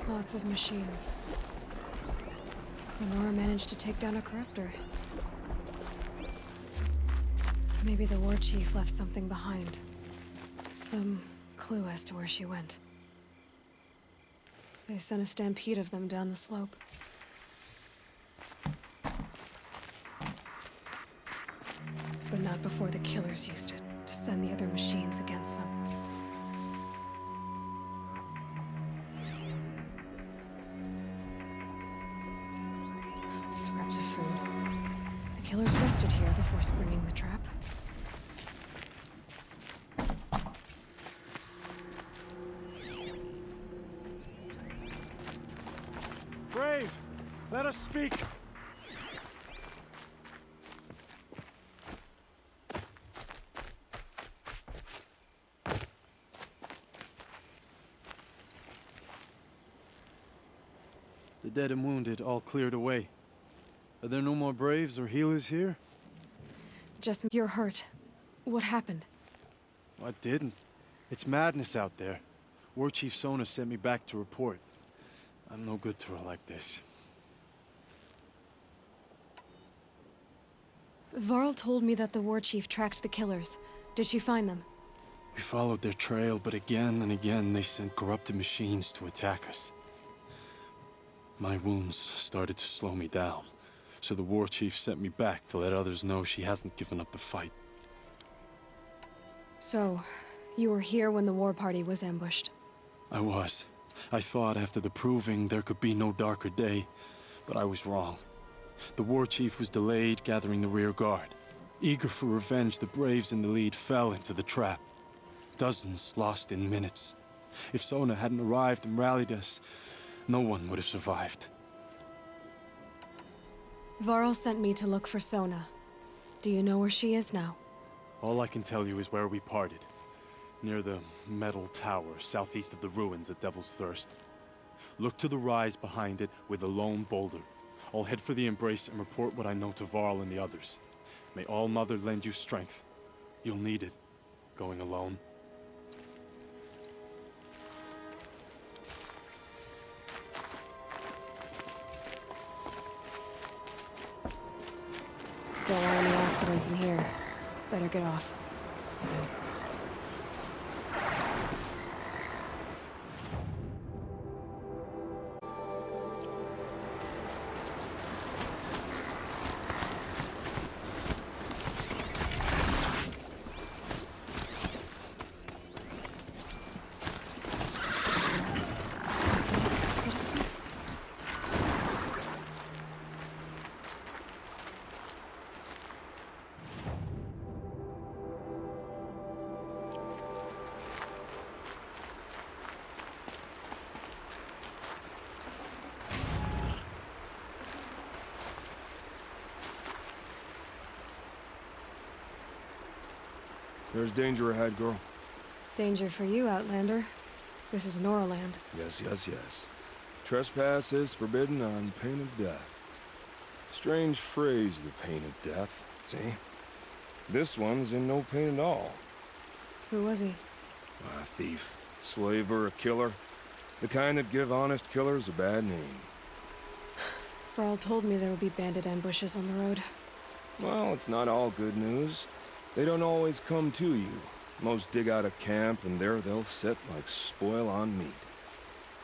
Lots of machines. Lenora managed to take down a corruptor. Maybe the war chief left something behind. Some clue as to where she went. They sent a stampede of them down the slope. But not before the killers used it to send the other machines against them. Scraps of food. The killers rested here before springing the trap. Brave! Let us speak! The dead and wounded all cleared away. Are there no more Braves or healers here? Just you're hurt. What happened? I didn't. It's madness out there. War Chief Sona sent me back to report. I'm no good to her like this. Varl told me that the war chief tracked the killers. Did she find them? We followed their trail, but again and again they sent corrupted machines to attack us. My wounds started to slow me down, so the war chief sent me back to let others know she hasn't given up the fight. So, you were here when the war party was ambushed? I was. I thought after the proving there could be no darker day, but I was wrong. The war chief was delayed gathering the rear guard. Eager for revenge, the Braves in the lead fell into the trap. Dozens lost in minutes. If Sona hadn't arrived and rallied us, no one would have survived. Varl sent me to look for Sona. Do you know where she is now? All I can tell you is where we parted. Near the metal tower, southeast of the ruins at Devil's Thirst. Look to the rise behind it with a lone boulder. I'll head for the Embrace and report what I know to Varl and the others. May All Mother lend you strength. You'll need it, going alone. Don't want any accidents in here. Better get off. Is that his feet? There's danger ahead, girl. Danger for you, Outlander. This is Noraland. Yes, yes, yes. Trespass is forbidden on pain of death. Strange phrase, the pain of death, see? This one's in no pain at all. Who was he? A thief, slaver, a killer. The kind that give honest killers a bad name. Varl told me there would be bandit ambushes on the road. Well, it's not all good news. They don't always come to you. Most dig out a camp, and there they'll sit like spoil on meat.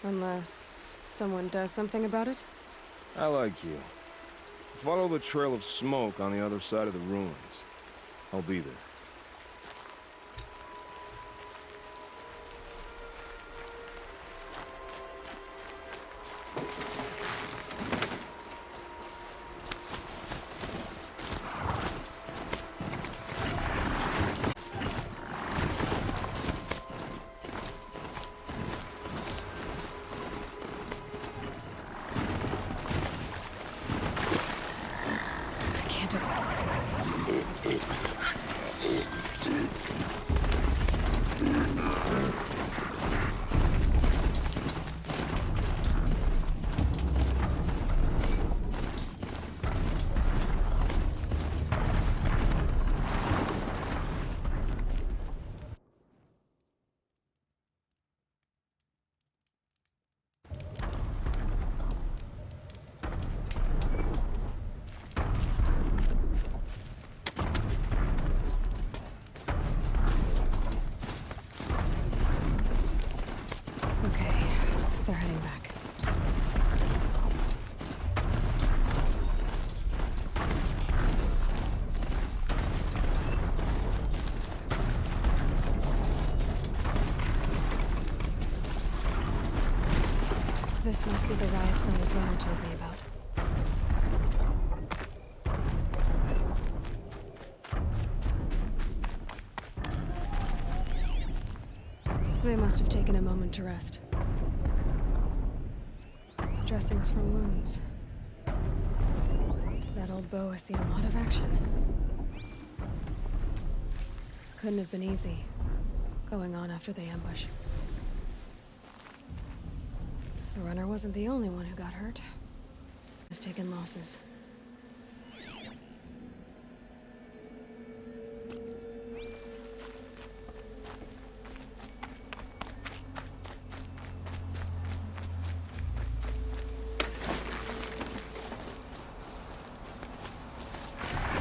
Unless someone does something about it? I like you. Follow the trail of smoke on the other side of the ruins. I'll be there. I can't They're heading back. This must be the rise Sona's runner told me about. They must have taken a moment to rest. Dressings from wounds. That old bow has seen a lot of action. Couldn't have been easy, going on after the ambush. The runner wasn't the only one who got hurt. Has taken losses.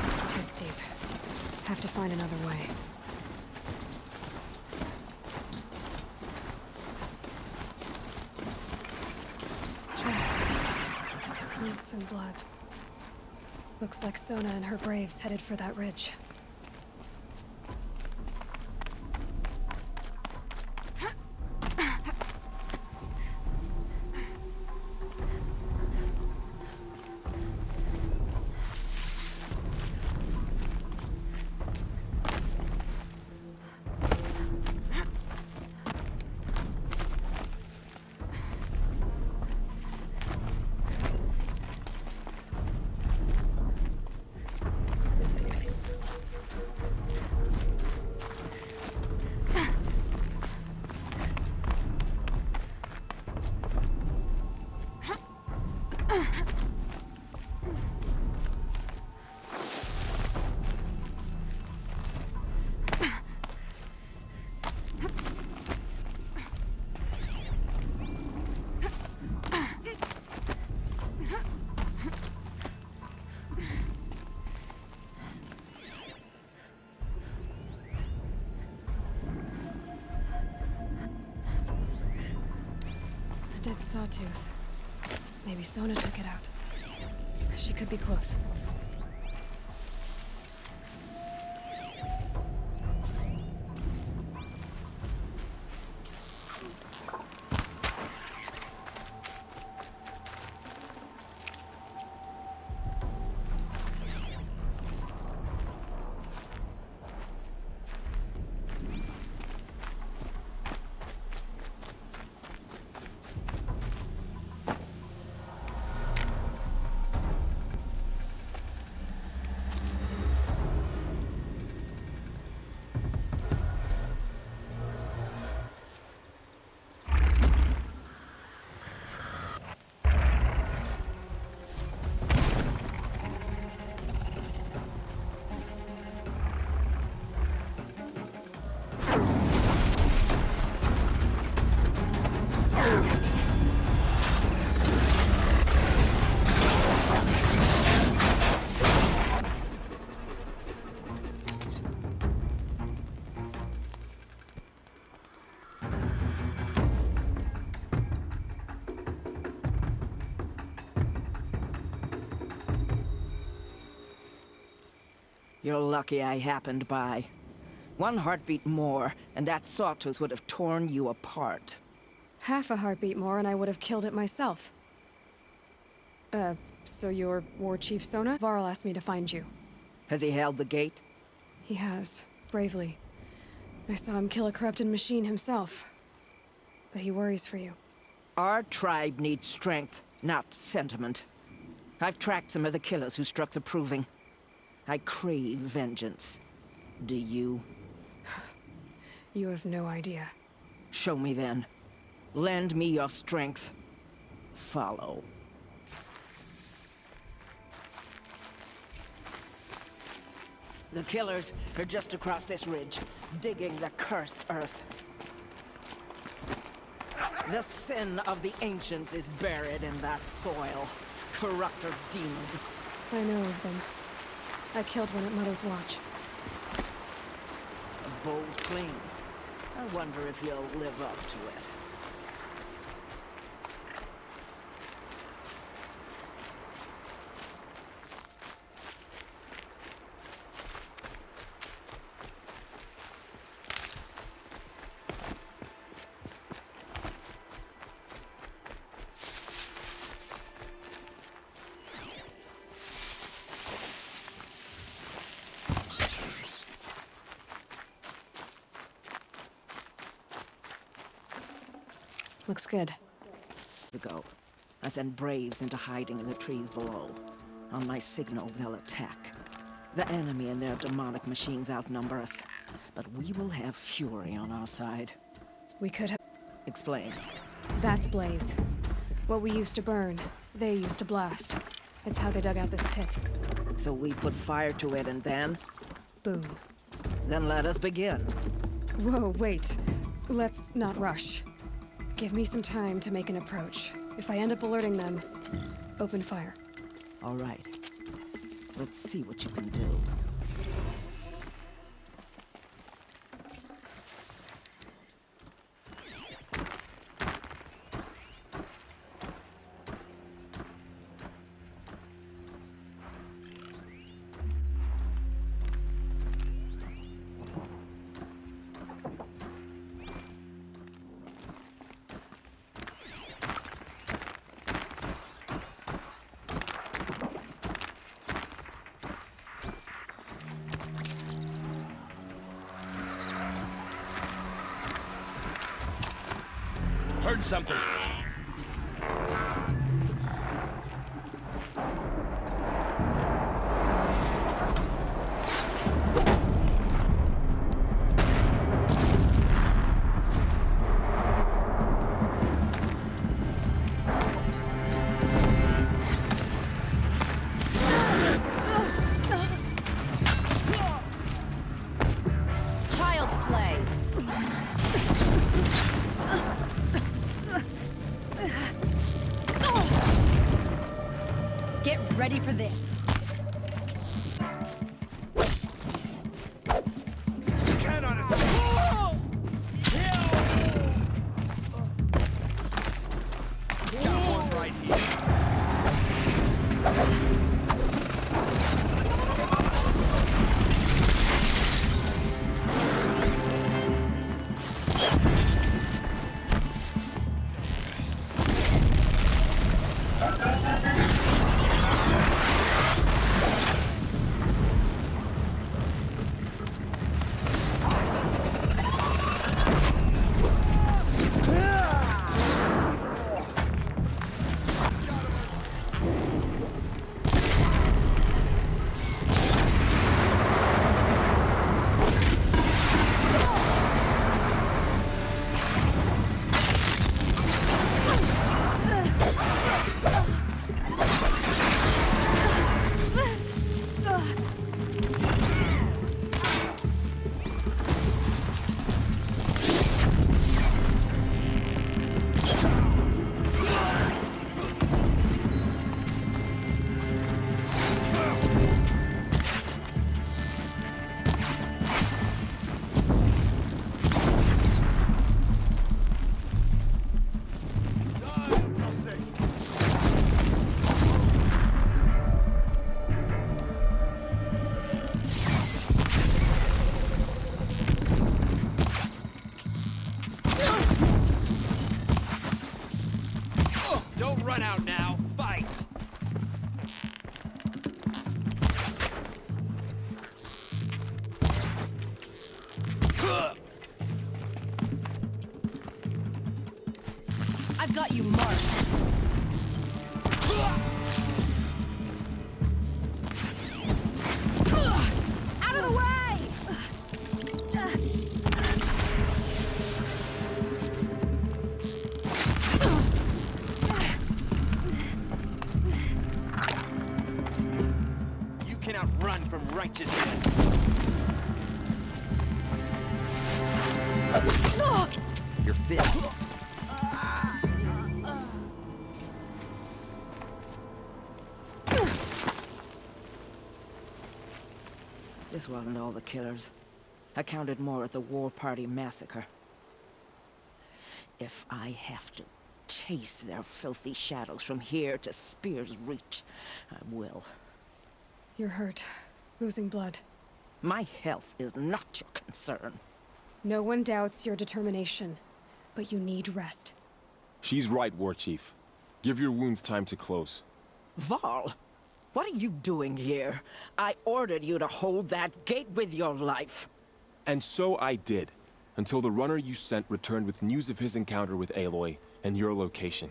It's too steep. Have to find another way. Roots and blood. Looks like Sona and her braves headed for that ridge. A dead sawtooth. Maybe Sona took it out. She could be close. You're lucky I happened by. One heartbeat more, and that sawtooth would have torn you apart. Half a heartbeat more and I would have killed it myself. So you're War Chief Sona? Varl asked me to find you. Has he held the gate? He has, bravely. I saw him kill a corrupted machine himself. But he worries for you. Our tribe needs strength, not sentiment. I've tracked some of the killers who struck the Proving. I crave vengeance. Do you? You have no idea. Show me then. Lend me your strength. Follow. The killers are just across this ridge, digging the cursed earth. The sin of the ancients is buried in that soil. Corrupter demons. I know of them. I killed one at Mother's Watch. A bold claim. I wonder if you'll live up to it. Looks good. Ago, I sent Braves into hiding in the trees below. On my signal, they'll attack. The enemy and their demonic machines outnumber us, but we will have fury on our side. We could have... Explain. That's Blaze. What we used to burn, they used to blast. It's how they dug out this pit. So we put fire to it and then? Boom. Then let us begin. Whoa, wait. Let's not rush. Give me some time to make an approach. If I end up alerting them, open fire. All right. Let's see what you can do. Heard something. Child's play. Get ready for this. Got one right here. Don't run out now. Fight. I've got you marked. Out of the way! You cannot run from righteousness. You're fit. This wasn't all the killers. I counted more at the War Party massacre. If I have to chase their filthy shadows from here to Spear's Reach, I will. You're hurt. Losing blood. My health is not your concern. No one doubts your determination, but you need rest. She's right, War Chief. Give your wounds time to close. Varl, what are you doing here? I ordered you to hold that gate with your life. And so I did, until the runner you sent returned with news of his encounter with Aloy and your location.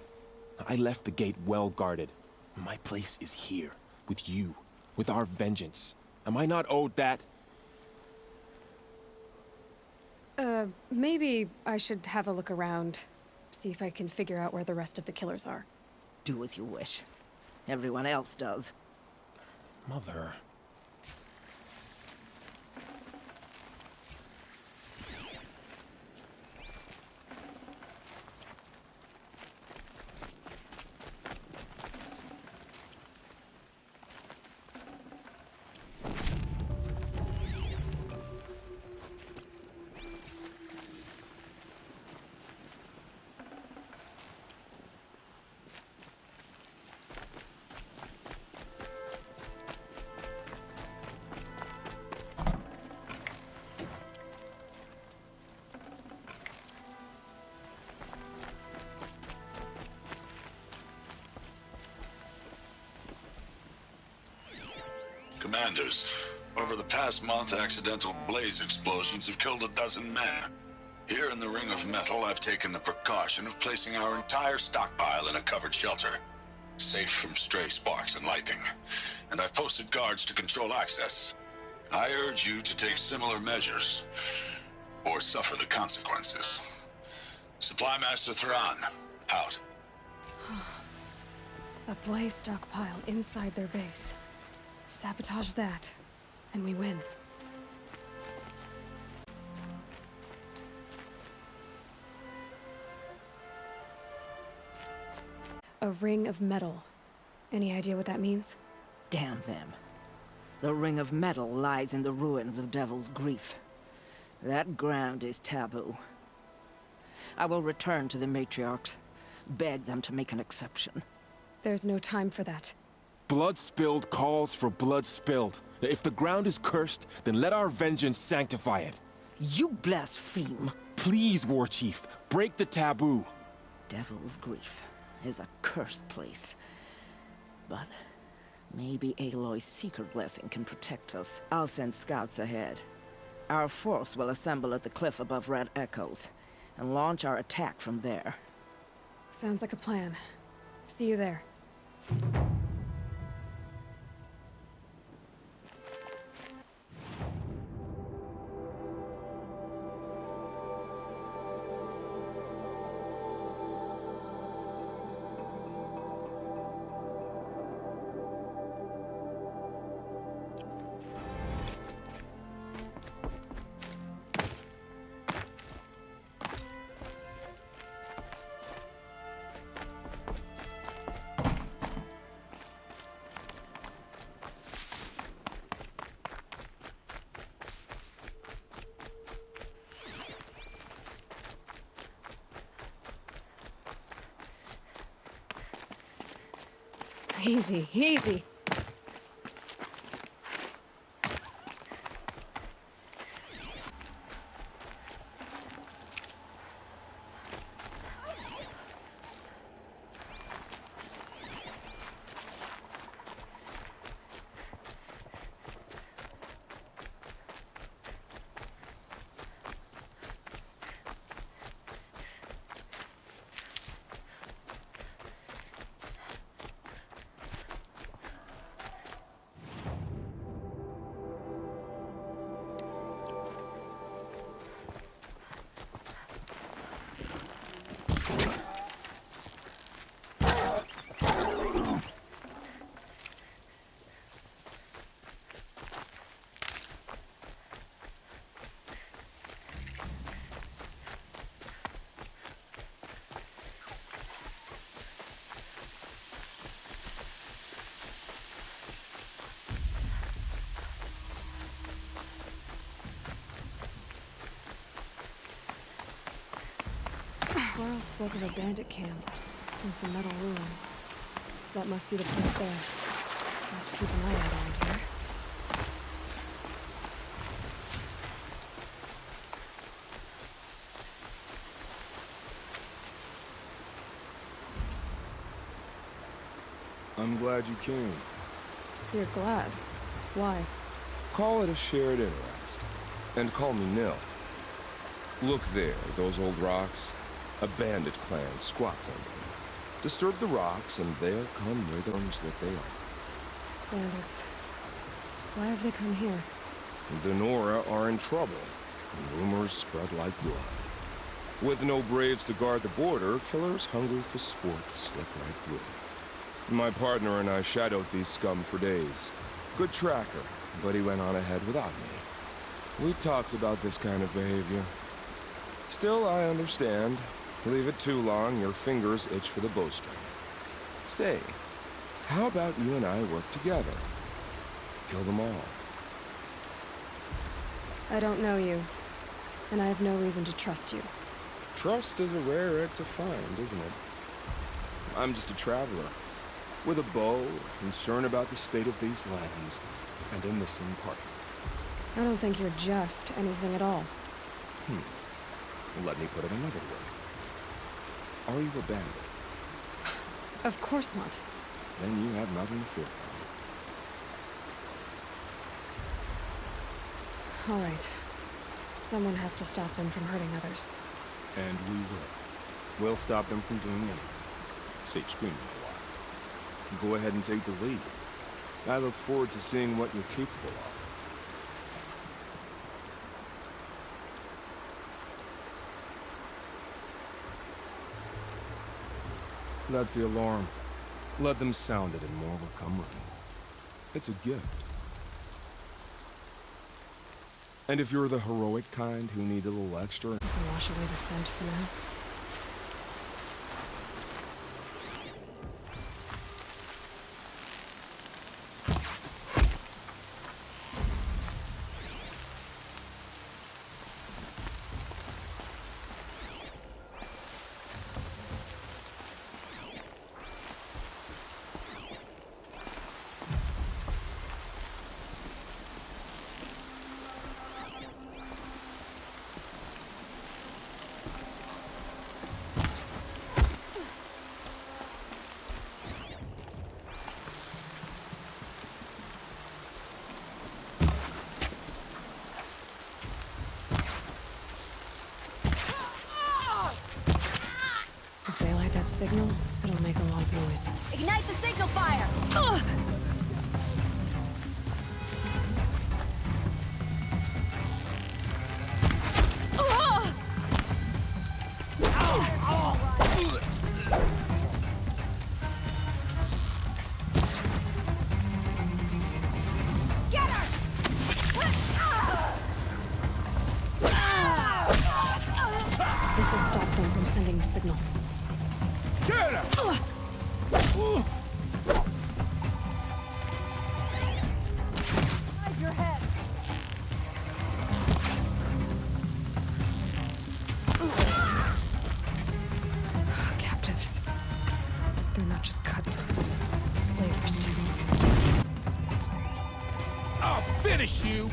I left the gate well guarded. My place is here, with you, with our vengeance. Am I not owed that? Maybe I should have a look around. See if I can figure out where the rest of the killers are. Do as you wish. Everyone else does. Mother. Commanders, over the past month, accidental blaze explosions have killed 12 men. Here in the Ring of Metal, I've taken the precaution of placing our entire stockpile in a covered shelter, safe from stray sparks and lightning. And I've posted guards to control access. I urge you to take similar measures, or suffer the consequences. Supply Master Thran, out. A blaze stockpile inside their base. Sabotage that, and we win. A ring of metal. Any idea what that means? Damn them. The Ring of Metal lies in the ruins of Devil's Grief. That ground is taboo. I will return to the Matriarchs, beg them to make an exception. There's no time for that. Blood spilled calls for blood spilled. If the ground is cursed, then let our vengeance sanctify it. You blaspheme! Please, War Chief, break the taboo. Devil's Grief is a cursed place. But maybe Aloy's secret blessing can protect us. I'll send scouts ahead. Our force will assemble at the cliff above Red Echoes, and launch our attack from there. Sounds like a plan. See you there. Easy, easy. Quarles spoke of a bandit camp and some metal ruins. That must be the place there. Must keep an eye out around here. I'm glad you came. You're glad. Why? Call it a shared interest. And call me Nil. Look there, those old rocks. A bandit clan squats on them. Disturb the rocks, and they'll come where the ones that they are. Bandits. Why have they come here? The Nora are in trouble, and rumors spread like blood. With no braves to guard the border, killers hungry for sport slip right through. My partner and I shadowed these scum for days. Good tracker, but he went on ahead without me. We talked about this kind of behavior. Still, I understand. Leave it too long, your fingers itch for the bowstring. Say, how about you and I work together? Kill them all. I don't know you, and I have no reason to trust you. Trust is a rare egg to find, isn't it? I'm just a traveler, with a bow, concerned about the state of these lands, and a missing partner. I don't think you're just anything at all. Let me put it another way. Are you a bandit? Of course not. Then you have nothing to fear from me. All right. Someone has to stop them from hurting others. And we will. We'll stop them from doing anything. Save screaming a while. Go ahead and take the lead. I look forward to seeing what you're capable of. That's the alarm. Let them sound it and more will come running. It's a gift. And if you're the heroic kind who needs a little extra... Let's wash away the scent for now. If they light that signal, it'll make a lot of noise. Ignite the signal fire! Get her! This will stop them from sending the signal. Hide your head! Captives. They're not just cutthroats. Slavers, too. I'll finish you!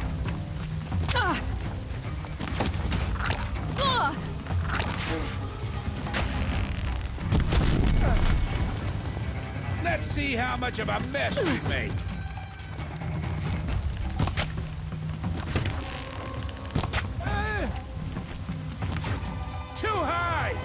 Let's see how much of a mess we make. Too high!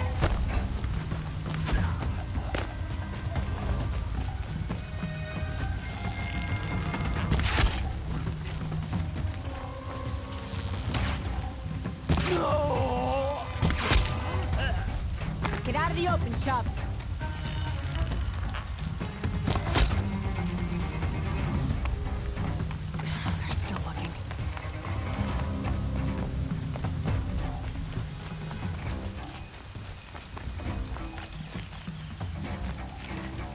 Get out of the open, chub! They're still looking.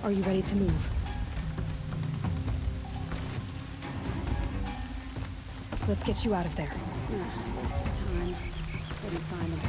Are you ready to move? Let's get you out of there. Waste of time. Couldn't find him.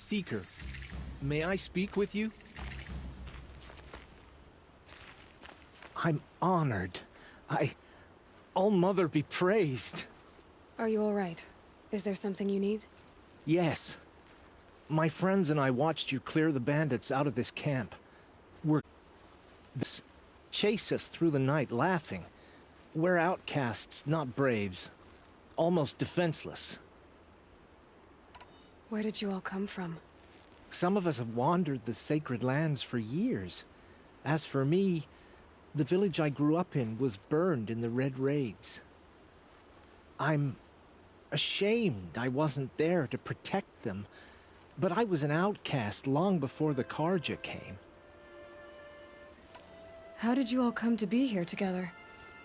Seeker, may I speak with you? I'm honored. All-Mother be praised. Are you all right? Is there something you need? Yes. My friends and I watched you clear the bandits out of this camp. Chase us through the night laughing. We're outcasts, not braves. Almost defenseless. Where did you all come from? Some of us have wandered the sacred lands for years. As for me, the village I grew up in was burned in the Red Raids. I'm ashamed I wasn't there to protect them, but I was an outcast long before the Carja came. How did you all come to be here together?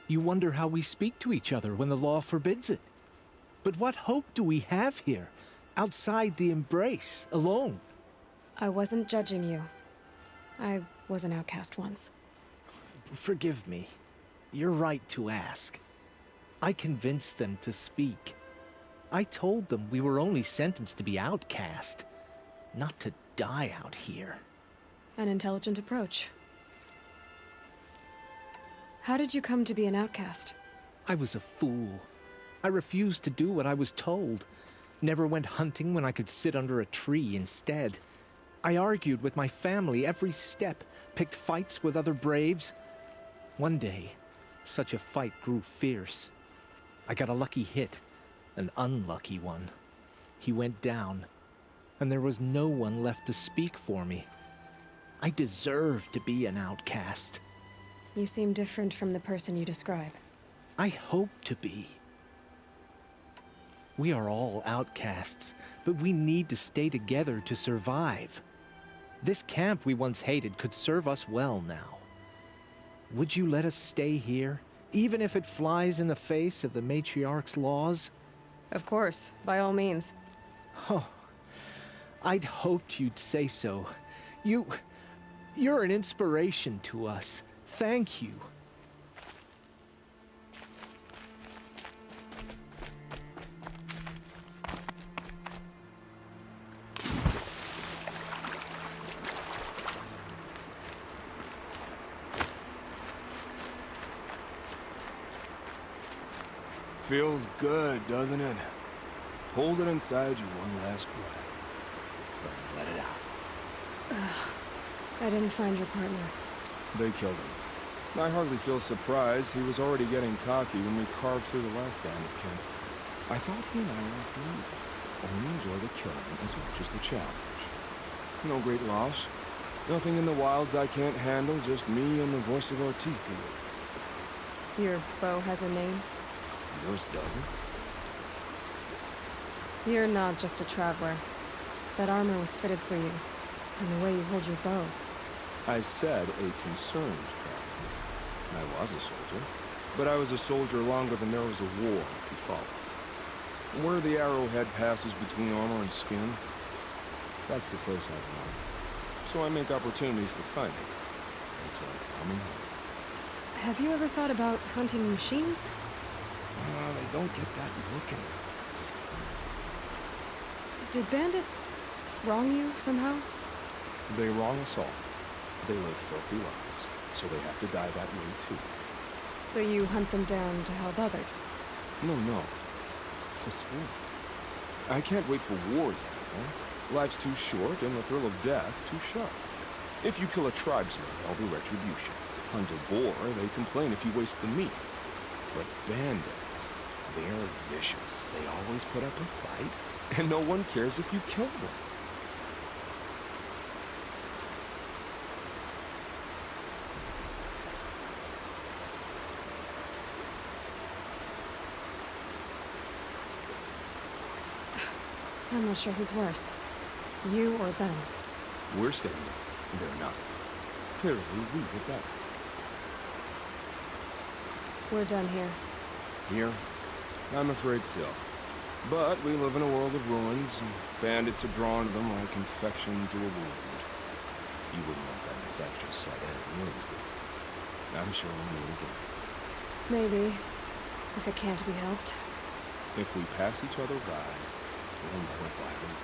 You wonder how we speak to each other when the law forbids it. But what hope do we have here, outside the embrace, alone? I wasn't judging you. I was an outcast once. Forgive me. You're right to ask. I convinced them to speak. I told them we were only sentenced to be outcast, not to die out here. An intelligent approach. How did you come to be an outcast? I was a fool. I refused to do what I was told. Never went hunting when I could sit under a tree instead. I argued with my family every step, picked fights with other braves. One day, such a fight grew fierce. I got a lucky hit, an unlucky one. He went down, and there was no one left to speak for me. I deserved to be an outcast. You seem different from the person you describe. I hope to be. We are all outcasts, but we need to stay together to survive. This camp we once hated could serve us well now. Would you let us stay here, even if it flies in the face of the Matriarch's laws? Of course, by all means. Oh, I'd hoped you'd say so. You're an inspiration to us. Thank you. Feels good, doesn't it? Hold it inside you one last breath. Then let it out. I didn't find your partner. They killed him. I hardly feel surprised. He was already getting cocky when we carved through the last bandit camp. I thought he and I were agreed. Only enjoy the killing as much as the challenge. No great loss. Nothing in the wilds I can't handle, just me and the voice of our teeth. Your bow has a name? Yours doesn't? You're not just a traveler. That armor was fitted for you, and the way you hold your bow. I said a concerned traveler. I was a soldier, but I was a soldier longer than there was a war, if you follow. Where the arrowhead passes between armor and skin, that's the place I belong. So I make opportunities to find it. It's like coming home. Have you ever thought about hunting machines? They don't get that look in their eyes. Did bandits wrong you somehow? They wrong us all. They live filthy lives, so they have to die that way too. So you hunt them down to help others? No. For sport. I can't wait for wars anymore. Life's too short, and the thrill of death too sharp. If you kill a tribesman, there'll be retribution. Hunt a boar, they complain if you waste the meat. But bandits, they're vicious. They always put up a fight, and no one cares if you kill them. I'm not sure who's worse. You or them. We're staying, they're not. Clearly, we were better. We're done here. Here? I'm afraid so. But we live in a world of ruins, and bandits are drawn to them like infection to a wound. You wouldn't want that infectious sight ahead, would you? I'm sure we'll meet again. Maybe. If it can't be helped. If we pass each other by, we'll never buy them.